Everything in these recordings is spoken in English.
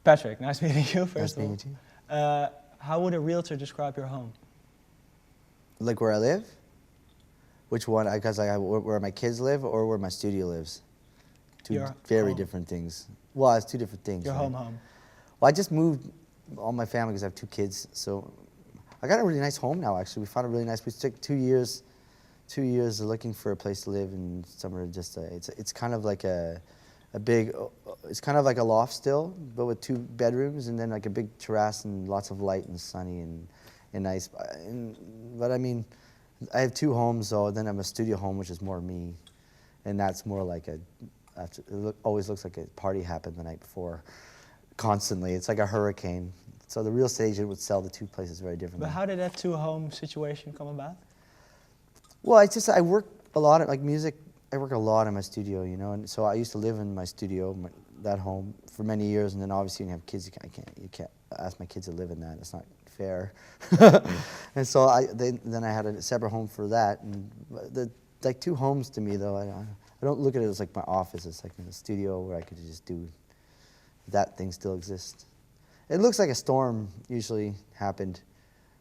Patrick, nice meeting you, Nice first of all. meeting you. How would a realtor describe your home? Like where I live? Which one? Because where my kids live or where my studio lives? Two Your very home. different things. Well, it's two different things. Your right? home. Well, I just moved all my family because I have two kids. So I got a really nice home now, actually. We found a really nice place. It took 2 years of looking for a place to live and somewhere just, it's kind of like a big, it's kind of like a loft still, but with 2 bedrooms and then like a big terrace and lots of light and sunny and nice. But I mean, I have 2 homes though, then I have a studio home, which is more me. And that's more like always looks like a party happened the night before, constantly. It's like a hurricane. So the real estate agent would sell the 2 places very differently. But how did that 2-home situation come about? Well, I work a lot at like music. I work a lot in my studio, you know, and so I used to live in my studio, that home, for many years. And then obviously, when you have kids, you can't ask my kids to live in that. It's not fair. And so then I had a separate home for that. And like 2 homes to me, though. I don't look at it as like my office. It's like a studio where I could just do that thing still exists. It looks like a storm usually happened.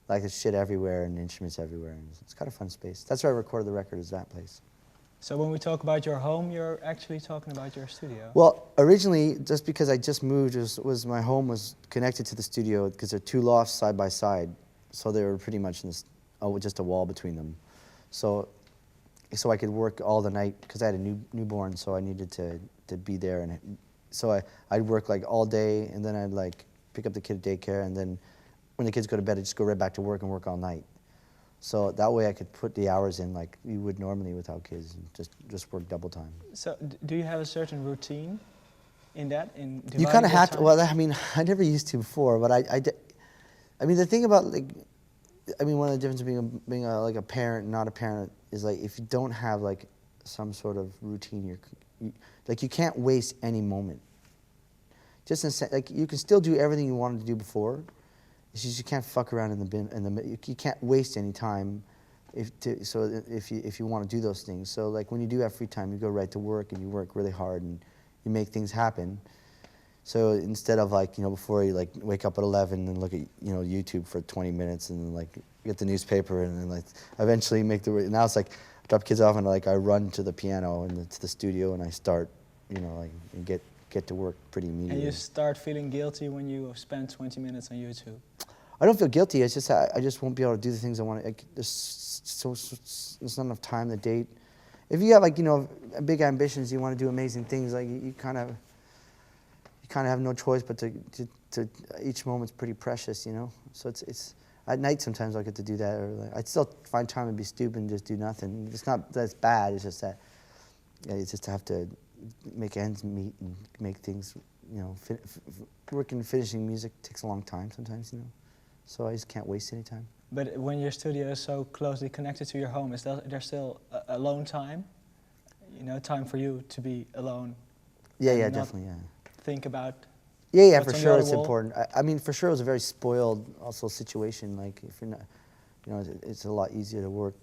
Like there's shit everywhere and instruments everywhere. And it's kind of fun space. That's where I recorded the record, is that place. So when we talk about your home, you're actually talking about your studio? Well, originally, just because I just moved, my home was connected to the studio because they're 2 lofts side by side. So they were pretty much in this, just a wall between them. So I could work all the night because I had a newborn, so I needed to be there. And so I'd work like all day, and then I'd like pick up the kid at daycare, and then when the kids go to bed, I'd just go right back to work and work all night. So that way I could put the hours in like you would normally without kids, and just work double time. So do you have a certain routine in that? You kind of have to. Well, I mean, I never used to before, but I mean, the thing about like, I mean, one of the differences being like a parent and not a parent is like if you don't have like some sort of routine, you can't waste any moment. Just like you can still do everything you wanted to do before. It's just you can't fuck around in the bin. You can't waste any time if you want to do those things. So like when you do have free time, you go right to work and you work really hard and you make things happen. So instead of like, you know, before you like wake up at 11 and look at, you know, YouTube for 20 minutes and then like get the newspaper and then like eventually make now it's like I drop kids off and like I run to the piano and to the studio and I start, you know, like and get to work pretty immediately. And you start feeling guilty when you spend 20 minutes on YouTube? I don't feel guilty. It's just I just won't be able to do the things I want to. Like, there's not enough time to date. If you have like, you know, big ambitions, you want to do amazing things. Like you kind of have no choice but to each moment's pretty precious, you know. So it's at night sometimes I get to do that, or like, I'd still find time to be stupid and just do nothing. It's not that's bad. It's just that it's just to have to make ends meet and make things, you know. Working and finishing music takes a long time sometimes, you know. So I just can't waste any time. But when your studio is so closely connected to your home, is there still alone time? You know, time for you to be alone? Yeah, definitely, yeah. Think about Yeah, what's for on sure the it's other wall? important. I mean, for sure it was a very spoiled also situation. Like if you're not, you know, it's a lot easier to work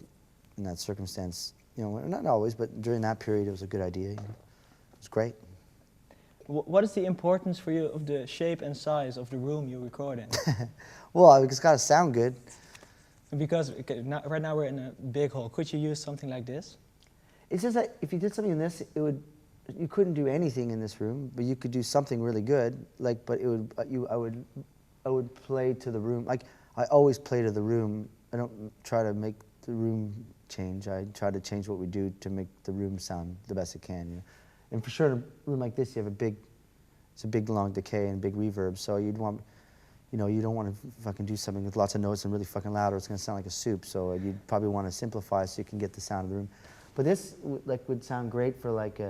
in that circumstance. You know, not always, but during that period it was a good idea. You know? It was great. What is the importance for you of the shape and size of the room you record in? Well, it's got to sound good. Because right now we're in a big hall. Could you use something like this? It's just that if you did something in this, you couldn't do anything in this room, but you could do something really good. Like, but I would play to the room. Like I always play to the room. I don't try to make the room change. I try to change what we do to make the room sound the best it can. You know? And for sure, in a room like this, you have it's a big long decay and big reverb. So you'd want, you know, you don't want to fucking do something with lots of notes and really fucking loud, or it's going to sound like a soup. So you'd probably want to simplify so you can get the sound of the room. But this would sound great for like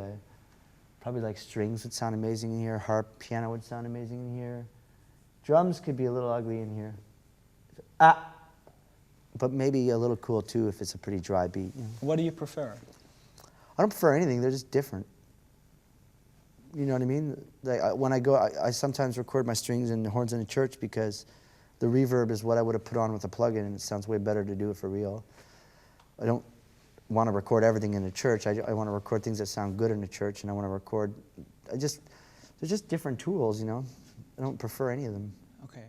probably like strings would sound amazing in here. Harp, piano would sound amazing in here. Drums could be a little ugly in here. But maybe a little cool too if it's a pretty dry beat. You know? What do you prefer? I don't prefer anything. They're just different. You know what I mean? Like when I go, I sometimes record my strings and horns in a church because the reverb is what I would have put on with a plug-in, and it sounds way better to do it for real. I don't want to record everything in a church. I want to record things that sound good in a church, and I want to record. They're just different tools, you know. I don't prefer any of them. Okay.